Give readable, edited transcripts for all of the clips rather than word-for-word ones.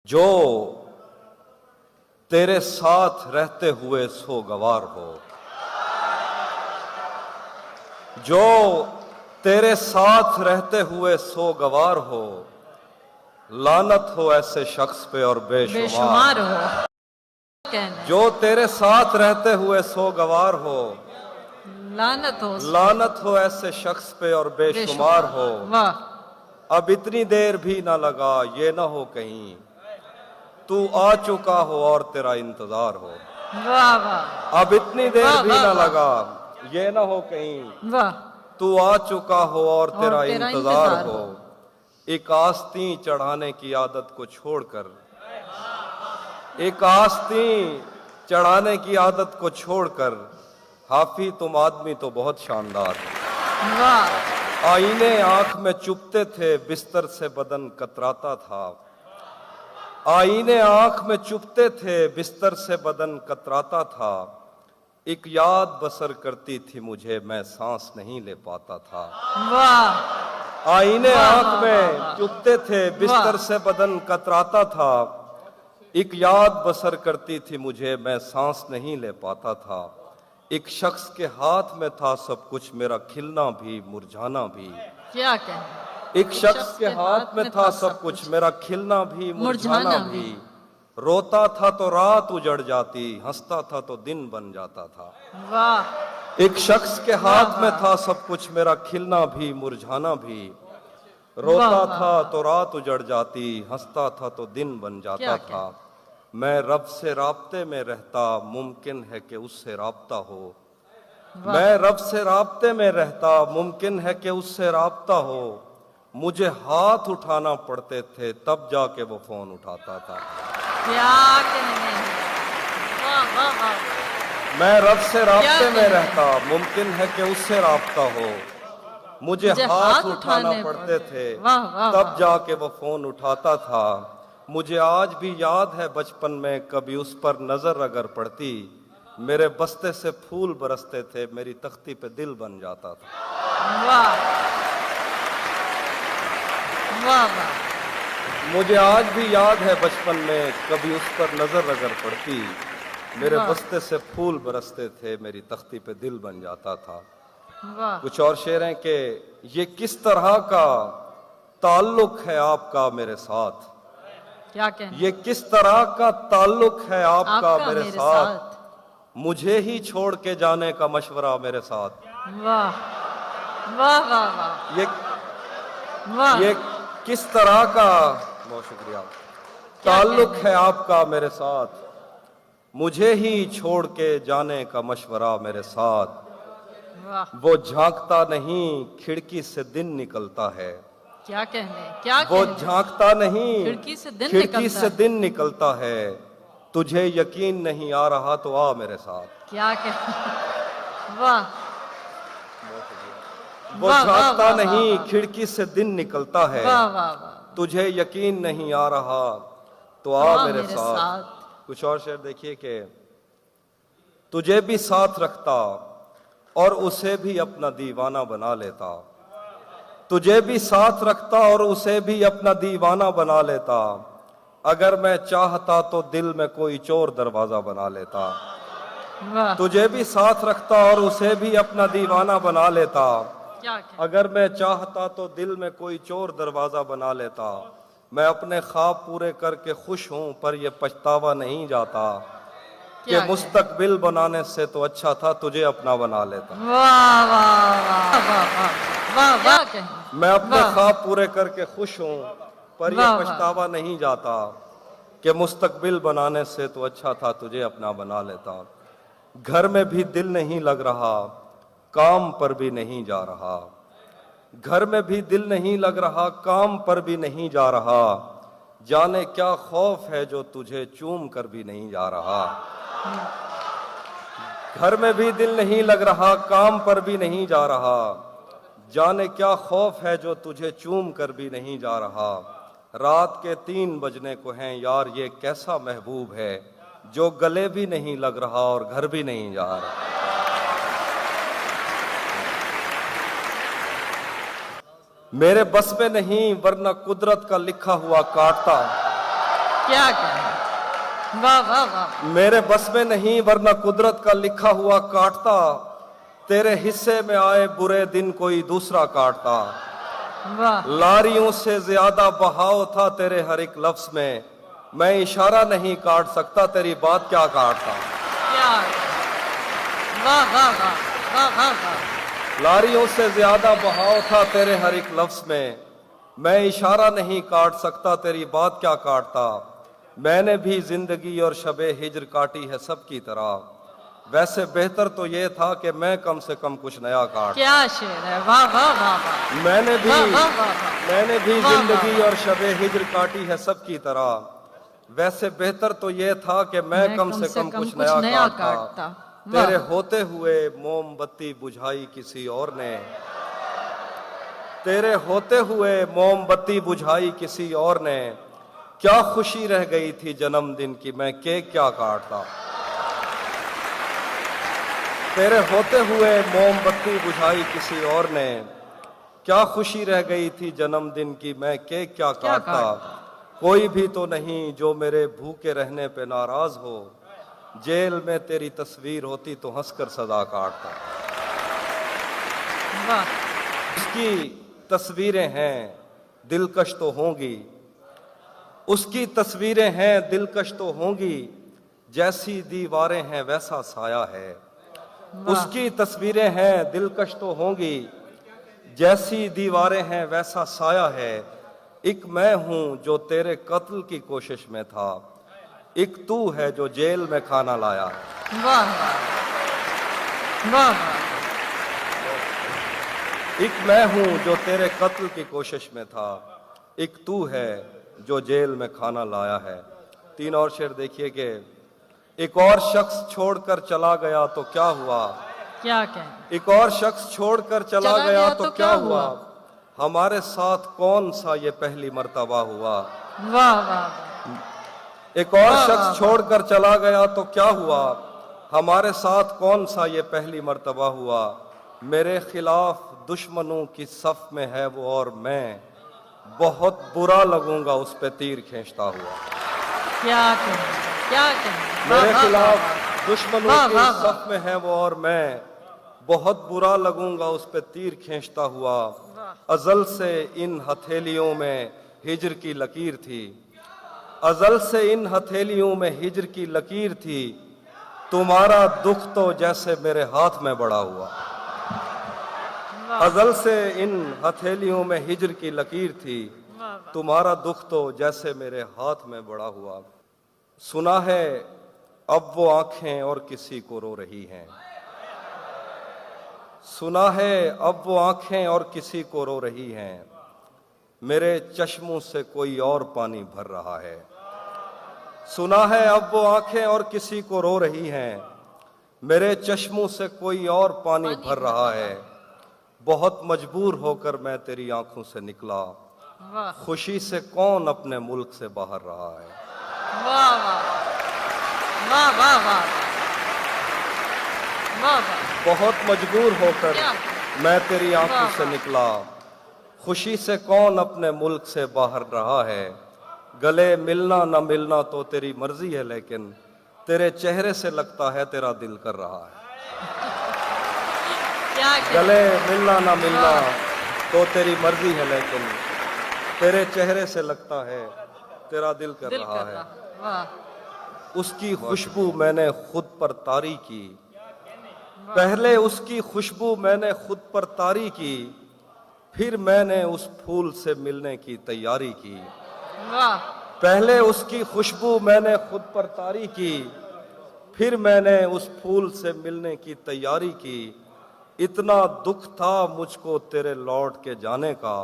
جو तेरे साथ रहते हुए सोगवार हो, जो तेरे साथ रहते हुए सोगवार हो, लानत हो ऐसे शख्स पे और बेशुमार हो जो तेरे साथ रहते हुए सोगवार हो, लानत हो ऐसे शख्स पे और बेशुमार हो। वाह अब इतनी देर भी ना लगा, ये ना हो कहीं तू आ चुका हो और तेरा इंतजार हो। वाह वाह अब इतनी देर भी ना लगा, ये ना हो कहीं वाह तू आ चुका हो और तेरा तेरा इंतजार इंतजार हो। एक आस्तीं चढ़ाने की आदत को छोड़कर, एक आस्तीं चढ़ाने की आदत को छोड़कर, हाफी तुम आदमी तो बहुत शानदार हो। वाह आईने आंख में चुभते थे, बिस्तर से बदन कतराता था। आईने आंख में चुभते थे, बिस्तर से बदन कतराता था। एक याद बसर करती थी मुझे, मैं सांस नहीं ले पाता था। वाह आईने आंख में वाह। चुभते थे, बिस्तर से बदन कतराता था। एक याद बसर करती थी मुझे, मैं सांस नहीं ले पाता था। एक शख्स के हाथ में था सब कुछ, मेरा खिलना भी मुरझाना भी। क्या कहना, एक शख्स के हाथ में था सब कुछ, मेरा खिलना भी मुरझाना भी। रोता था तो रात उजड़ जाती, हंसता था तो दिन बन जाता था। वाह एक शख्स के हाथ में था सब कुछ, मेरा खिलना भी मुरझाना भी। रोता था तो रात उजड़ जाती, हंसता था तो दिन बन जाता था। मैं रब से राब्ते में रहता, मुमकिन है कि उससे राब्ता हो। मैं रब से राब्ते में रहता, मुमकिन है कि उससे राब्ता हो। मुझे हाथ उठाना पड़ते थे, तब जाके वो फोन उठाता था। क्या कहने हैं। वाह वाह वाह। मैं रब से राब्ते में रहता, मुमकिन है कि उससे राब्ता हो। मुझे हाथ उठाना पड़ते थे, तब जाके वो फोन उठाता था। मुझे आज भी याद है बचपन में, कभी उस पर नजर अगर पड़ती, मेरे बस्ते से फूल बरसते थे, मेरी तख्ती पे दिल बन जाता था। वाह वाह वाह। मुझे आज भी याद है बचपन में, कभी उस पर नजर अगर पड़ती, मेरे बस्ते से फूल बरसते थे, मेरी तख्ती पे दिल बन जाता था। वाह। कुछ और शेर हैं कि ये किस तरह का ताल्लुक है आपका मेरे साथ। क्या कहना, ये किस तरह का ताल्लुक है आपका मेरे साथ। मुझे ही छोड़ के जाने का मशवरा मेरे साथ। वाह वाह वाह वाह। ये किस तरह का, बहुत शुक्रिया, ताल्लुक है आपका मेरे साथ। मुझे ही छोड़ के जाने का मशवरा मेरे साथ। वाह। वो झांकता नहीं, खिड़की से दिन निकलता है। क्या कहने, क्या वो कहने? झांकता नहीं, खिड़की से दिन निकलता है। तुझे यकीन नहीं आ रहा तो आ मेरे साथ। क्या कहने। वाह। वो झांकता नहीं, खिड़की से दिन निकलता है। वाह वाह वाह। तुझे यकीन नहीं आ रहा तो आ मेरे साथ। कुछ और शेर देखिए कि तुझे भी साथ रखता और उसे भी अपना दीवाना बना लेता। तुझे भी साथ रखता और उसे भी अपना दीवाना बना लेता। अगर मैं चाहता तो दिल में कोई चोर दरवाजा बना लेता। तुझे भी साथ रखता और उसे भी अपना दीवाना बना लेता। अगर मैं चाहता तो दिल में कोई चोर दरवाजा बना लेता। मैं अपने ख्वाब पूरे करके खुश हूं, पर यह पछतावा नहीं जाता कि मुस्तकबिल बनाने से तो अच्छा था तुझे अपना बना लेता। वाह वाह वाह वाह वाह। मैं अपने ख्वाब पूरे करके खुश हूं, पर यह पछतावा नहीं जाता कि मुस्तकबिल बनाने से तो अच्छा था तुझे अपना बना लेता। घर में भी दिल नहीं लग रहा, काम पर भी नहीं जा रहा। घर में भी दिल नहीं लग रहा, काम पर भी नहीं जा रहा। जाने क्या खौफ है जो तुझे चूम कर भी नहीं जा रहा। घर में भी दिल नहीं लग रहा, काम पर भी नहीं जा रहा। जाने क्या खौफ है जो तुझे चूम कर भी नहीं जा रहा। रात के 3 बजने को हैं यार, ये कैसा महबूब है जो गले भी नहीं लग रहा और घर भी नहीं जा रहा। मेरे बस में नहीं, वरना कुदरत का लिखा हुआ काटता। क्या कहें, वाह वाह वाह, मेरे बस में नहीं वरना कुदरत का लिखा हुआ काटता, तेरे हिस्से में आए बुरे दिन कोई दूसरा काटता। वाह लारियों से ज्यादा बहाव था तेरे हर एक लफ्ज में, मैं इशारा नहीं काट सकता तेरी बात क्या काटता। क्या, वाह वाह वाह वाह वाह वाह, लारियों से ज्यादा बहाव था तेरे हर एक लफ्ज में, मैं इशारा नहीं काट सकता तेरी बात क्या काटता। मैंने भी जिंदगी और शबे हिज्र काटी है सबकी तरह, वैसे बेहतर तो ये था कि मैं कम से कम कुछ नया काट। क्या शेर है, वाह वाह वाह वाह, मैंने भी वाह वाह वाह वाह, मैंने भी वाह, जिंदगी वाह। और शबे हिज्र काटी है सबकी तरह, वैसे बेहतर तो ये था कि मैं कम से कम कुछ नया काटता। तेरे होते हुए मोमबत्ती बुझाई किसी और ने, तेरे होते हुए मोमबत्ती बुझाई किसी और ने, क्या खुशी रह गई थी जन्मदिन की मैं केक क्या काटता। तेरे होते हुए मोमबत्ती बुझाई किसी और ने, क्या खुशी रह गई थी जन्मदिन की मैं केक क्या काटता। कोई भी तो नहीं जो मेरे भूखे रहने पे नाराज हो, जेल में तेरी तस्वीर होती तो हंसकर सजा काटता। वाह, उसकी तस्वीरें हैं दिलकश तो होंगी, उसकी तस्वीरें हैं दिलकश तो होंगी, जैसी दीवारें हैं वैसा साया है। उसकी तस्वीरें हैं दिलकश तो होंगी, जैसी दीवारें हैं वैसा साया है। एक मैं हूं जो तेरे कत्ल की कोशिश में था, एक तू है जो जेल में खाना लाया है। वाह वाह वाह, एक मैं हूं जो तेरे कत्ल की कोशिश में था, एक तू है जो जेल में खाना लाया है। तीन और शेर देखिए कि एक और शख्स छोड़कर चला गया तो क्या हुआ, क्या कहें, एक और शख्स छोड़कर चला गया तो क्या हुआ, हमारे साथ कौन सा ये पहली मर्तबा हुआ। वाह वाह, एक और शख्स छोड़कर चला गया तो क्या हुआ, हमारे साथ कौन सा ये पहली मर्तबा हुआ। मेरे खिलाफ दुश्मनों की सफ में है वो और मैं, बहुत बुरा लगूंगा उस पे तीर खींचता हुआ। क्या कहें, क्या कहें, मेरे वाह, खिलाफ वाह, दुश्मनों वाह, की वाह, सफ में है वो और मैं, बहुत बुरा लगूंगा उस पे तीर खींचता हुआ। अजल से इन हथेलियों में हिज्र की लकीर थी, अजल से इन हथेलियों में हिज्र की लकीर थी, तुम्हारा दुख तो जैसे मेरे हाथ में बड़ा हुआ। अजल से इन हथेलियों में हिज्र की लकीर थी, तुम्हारा दुख तो जैसे मेरे हाथ में बड़ा हुआ। सुना है अब वो आंखें और किसी को रो रही हैं, सुना है अब वो आंखें और किसी को रो रही हैं, मेरे चश्मों से कोई और पानी भर रहा है। सुना है अब वो आंखें और किसी को रो रही हैं, मेरे चश्मों से कोई और पानी भर रहा है। बहुत मजबूर होकर मैं तेरी आंखों से निकला, वाह खुशी से कौन अपने मुल्क से बाहर रहा है। वाह वाह वाह वाह वाह, बहुत मजबूर होकर मैं तेरी आंखों से निकला, खुशी से कौन अपने मुल्क से बाहर रहा है। गले मिलना न मिलना तो तेरी मर्जी है, लेकिन तेरे चेहरे से लगता है तेरा दिल कर रहा है। गले मिलना ना मिलना तो तेरी मर्जी है, लेकिन तेरे चेहरे से लगता है तेरा दिल कर रहा है। वाह, उसकी खुशबू मैंने खुद पर तारी की, पहले उसकी खुशबू मैंने खुद पर तारी की, फिर मैंने उस फूल से मिलने की तैयारी की। वाह, पहले उसकी खुशबू मैंने खुद पर तारी की, फिर मैंने उस फूल से मिलने की तैयारी की। इतना दुख था मुझको तेरे लौट के जाने का,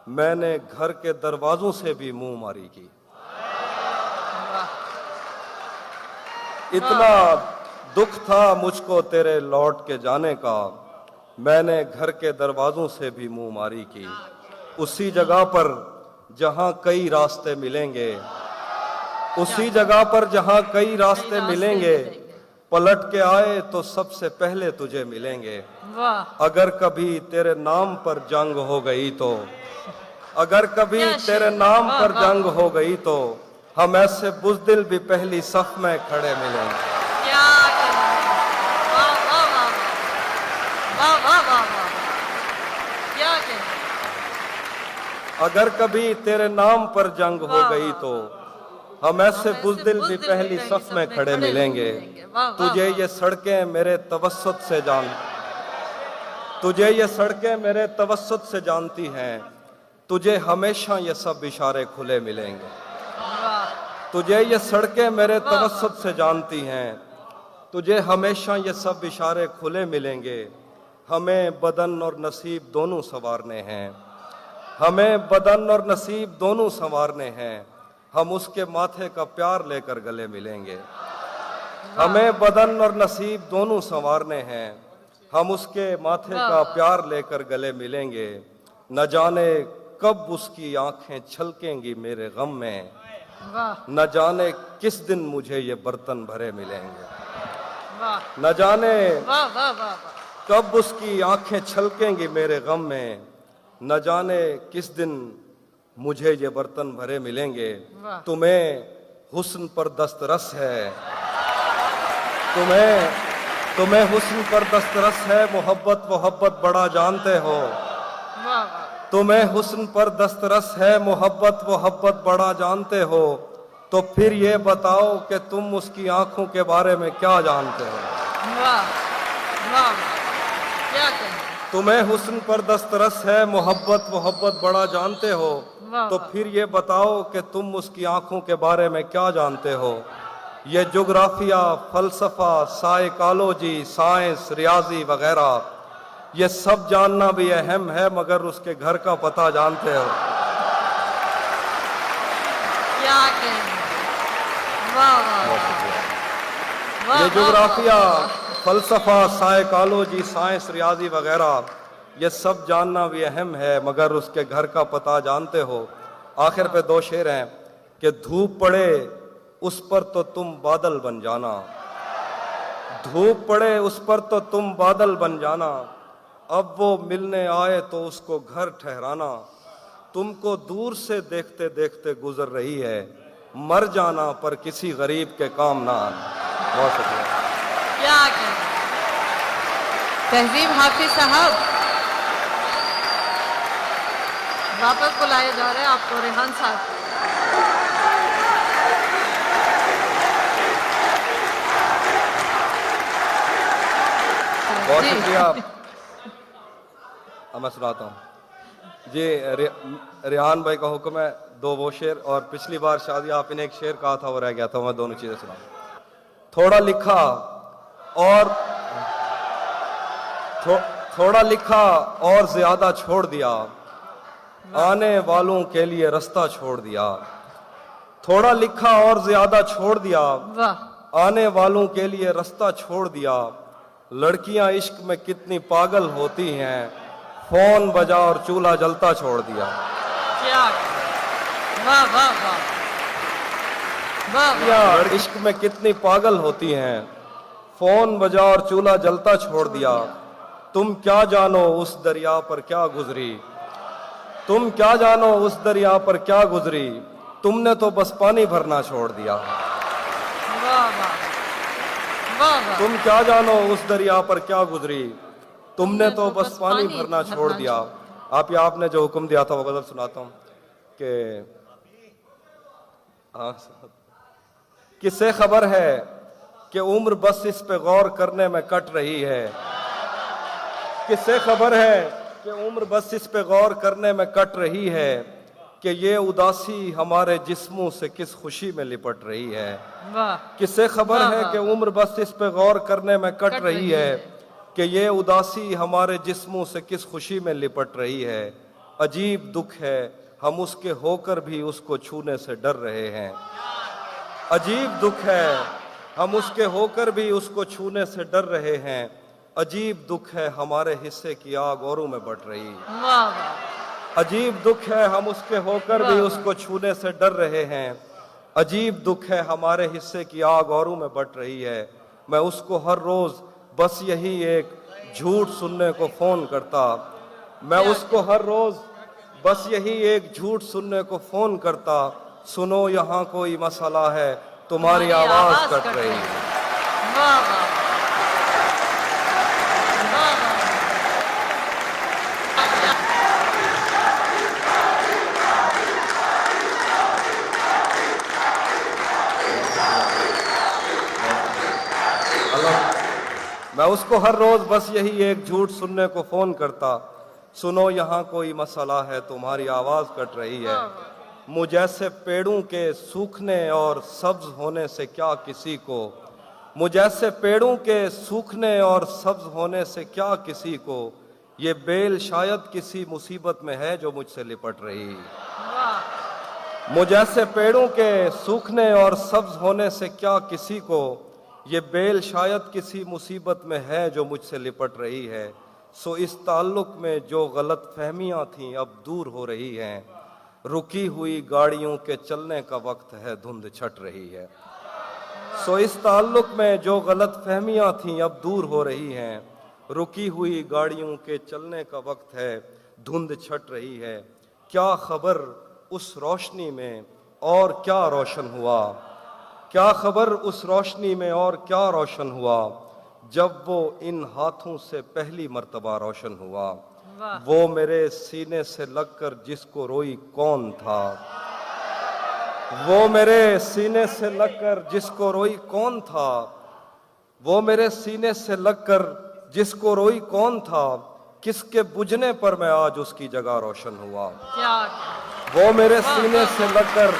मैंने घर के दरवाजों से भी मुंह मारी की। इतना दुख था मुझको तेरे लौट के जाने का, मैंने घर के दरवाजों से भी मुंह मारी की। उसी जगह पर जहां कई रास्ते मिलेंगे, उसी जगह पर जहां कई रास्ते मिलेंगे, पलट के आए तो सबसे पहले तुझे मिलेंगे। वाह, अगर कभी तेरे नाम पर जंग हो गई तो, अगर कभी तेरे नाम पर जंग हो गई तो, हम ऐसे बुज़दिल भी पहली सफ में खड़े मिलेंगे। क्या करें, वाह वाह वाह वाह वाह वाह वाह वाह, क्या करें, अगर कभी तेरे नाम पर जंग हो वाह, गई वाह, तो हम ऐसे हम ऐसे बुज़दिल भी बुज़दिल पहली सफ में खड़े मिलेंगे। वाह, वाह, तुझे वाह। ये सड़कें मेरे तवस्सुत से जान, तुझे ये सड़कें मेरे तवस्सुत से जानती हैं, तुझे हमेशा ये सब इशारे खुले मिलेंगे। वाह, तुझे ये सड़कें मेरे वाह। तवस्सुत से जानती हैं, तुझे हमेशा ये सब इशारे खुले मिलेंगे। हमें बदन और नसीब दोनों संवारने हैं, हमें बदन और नसीब दोनों संवारने हैं। हम उसके माथे का प्यार लेकर गले मिलेंगे। हमें बदन और नसीब दोनों संवारने हैं, हम उसके माथे का प्यार लेकर गले मिलेंगे। न जाने कब उसकी आंखें छलकेंगी मेरे गम में, वाह, न जाने किस दिन मुझे ये बर्तन भरे मिलेंगे। वाह, न जाने वाह, वाह, वाह, वाह। कब उसकी आंखें छलकेंगी मेरे गम में, न जाने किस दिन मुझे ये बर्तन भरे मिलेंगे। वाह। तुम्हें हुस्न पर दस्तरस है, तुम्हें हुस्न पर दस्तरस है, मोहब्बत मोहब्बत बड़ा जानते हो। वाह, वाह, तुम्हें हुस्न पर दस्तरस है, मोहब्बत मोहब्बत बड़ा जानते हो। तो फिर ये बताओ कि तुम उसकी आंखों के बारे में क्या जानते हो। वाह, वाह, क्या कहें, तुम्हें हुस्न पर दस्तरस है, मोहब्बत मोहब्बत बड़ा जानते हो। वाह, तो वाह। फिर ये बताओ कि तुम उसकी आंखों के बारे में क्या जानते हो। ये जोग्राफिया, फलसफा, साइकोलॉजी, साइंस, रियाजी वगैरह, ये सब जानना भी अहम है, मगर उसके घर का पता जानते हो। क्या कहें, वाह, वाह, वाह, ये वाह, जोग्राफिया, वाह, फलसफा, साइकोलॉजी, साइंस, रियाजी वगैरह, ये सब जानना भी अहम है, मगर उसके घर का पता जानते हो। आखिर पे दो शेर हैं कि धूप पड़े उस पर तो तुम बादल बन जाना, धूप पड़े उस पर तो तुम बादल बन जाना। अब वो मिलने आए तो उसको घर ठहराना, तुमको दूर से देखते देखते गुजर रही है, मर जाना पर किसी गरीब के काम ना आना। बहुत शुक्रिया। क्या कहें, तहजीब हाफिज साहब वापस बुलाए जा रहे हैं आपको, रेहान साहब। बहुत जी। शुक्रिया। अब मैं सुनाता हूँ जी। रेहान भाई का हुक्म है, दो वो शेर, और पिछली बार शादी आपने एक शेर कहा था वो रह गया था, मैं दोनों चीजें सुना। थोड़ा लिखा और थोड़ा लिखा और ज्यादा छोड़ दिया, आने वालों के लिए रास्ता छोड़ दिया। थोड़ा लिखा और ज्यादा छोड़ दिया, वाह, आने वालों के लिए रास्ता छोड़ दिया। लड़कियां इश्क में कितनी पागल होती हैं, फोन बजा और चूल्हा जलता छोड़ दिया। क्या कहें, वाह, वाह, वाह, वाह, वाह, लड़कियां इश्क में कितनी पागल होती हैं, फोन बजा और चूल्हा जलता छोड़ दिया। तुम क्या जानो उस दरिया पर क्या गुजरी, तुम क्या जानो उस दरिया पर क्या गुजरी, तुमने तो बस पानी भरना छोड़ दिया। वाह, वाह, वाह, वाह। तुम क्या जानो उस दरिया पर क्या गुजरी, तुमने तो बस पानी भरना छोड़ दिया। आप या आपने जो हुक्म दिया था वो गजल सुनाता हूँ कि हाँ, किससे खबर है कि उम्र बस इस पे गौर करने में कट रही है, किससे खबर है कि उम्र बस इस पे गौर करने में कट रही है, कि ये उदासी हमारे जिस्मों से किस खुशी में लिपट रही है। वाह, किससे खबर वाह, है वाह। कि उम्र बस इस पे गौर करने में कट कट रही रही है, है। कि ये उदासी हमारे जिस्मों से किस खुशी में लिपट रही है। अजीब दुख है हम उसके होकर भी उसको छूने से डर रहे हैं, अजीब दुख है हम उसके होकर भी उसको छूने से डर रहे हैं। अजीब दुख है हमारे हिस्से की आग औरों में बढ़ रही है, वाह, वाह, अजीब दुख है हम उसके होकर भी वाह। उसको छूने से डर रहे हैं। अजीब दुख है हमारे हिस्से की आग औरों में बढ़ रही है। मैं उसको हर रोज बस यही एक झूठ सुनने को फोन करता, मैं उसको हर रोज बस यही एक झूठ सुनने को फोन करता, सुनो यहाँ कोई मसला है, तुम्हारी आवाज कट रही है। वाह वाह वाह वाह। मैं उसको हर रोज बस यही एक झूठ सुनने को फोन करता, सुनो यहाँ कोई मसला है, तुम्हारी आवाज कट रही है। मुझ जैसे पेड़ों के सूखने और सब्ज होने से क्या किसी को, मुझ जैसे पेड़ों के सूखने और सब्ज होने से क्या किसी को, ये बेल शायद किसी मुसीबत में है जो मुझसे लिपट रही। वाह मुझ जैसे पेड़ों के सूखने और सब्ज होने से क्या किसी को, ये बेल शायद किसी मुसीबत में है जो मुझसे लिपट रही है। सो इस ताल्लुक में जो गलत फहमियाँ थीं अब दूर हो रही हैं, रुकी हुई गाड़ियों के चलने का वक्त है, धुंध छट रही है। सो इस ताल्लुक में जो गलत फहमियाँ थीं अब दूर हो रही हैं, रुकी हुई गाड़ियों के चलने का वक्त है, धुंध छट रही है। क्या खबर उस रोशनी में और क्या रोशन हुआ, क्या खबर उस रोशनी में और क्या रोशन हुआ, जब वो इन हाथों से पहली मर्तबा रोशन हुआ। वाह वो मेरे सीने से लगकर जिसको रोई कौन था, वो मेरे सीने से लगकर जिसको रोई कौन था, वो मेरे सीने से लगकर जिसको रोई कौन था, किसके बुझने पर मैं आज उसकी जगह रोशन हुआ। क्या वो मेरे सीने से लगकर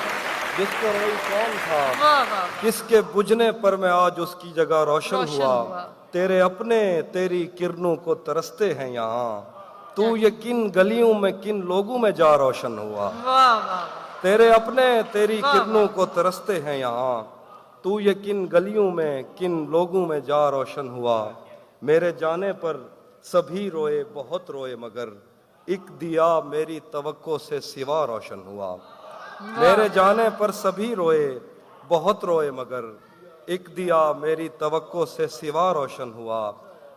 जिसको रोई कौन था, वाह वाह किसके बुझने पर मैं आज उसकी जगह रोशन रोशन हुआ। हुआ। तेरे अपने तेरी किरणों को तरसते हैं यहाँ, तू ये किन गलियों में किन लोगों में जा रोशन हुआ। वाह वाह तेरे अपने तेरी वाह, किरणों को तरसते हैं यहाँ, तू ये किन गलियों में किन लोगों में जा रोशन हुआ। मेरे जाने पर सभी रोए बहुत रोए मगर एक दिया मेरी तवक्को से सिवा रोशन हुआ। मेरे जाने पर सभी रोए बहुत रोए मगर एक दिया मेरी तवक्को से सिवा रोशन हुआ।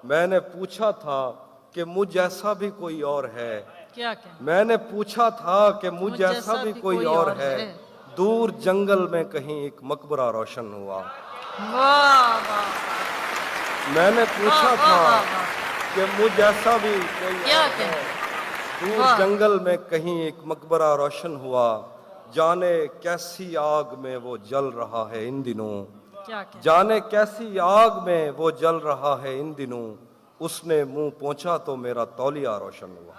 मैंने पूछा था कि मुझ जैसा भी कोई और है, क्या क्या मैंने पूछा था कि मुझ जैसा भी कोई और है, दूर जंगल में कहीं एक मकबरा रोशन हुआ। वाह वाह मैंने पूछा वाह, था वाह, वाह। कि मुझ जैसा भी कोई क्या और क्या है, दूर वाह। जंगल में कहीं एक मकबरा रोशन हुआ। जाने कैसी आग में वो जल रहा है इन दिनों, क्या क्या जाने कैसी आग में वो जल रहा है इन दिनों, उसने मुंह पहुंचा तो मेरा तौलिया रोशन हुआ।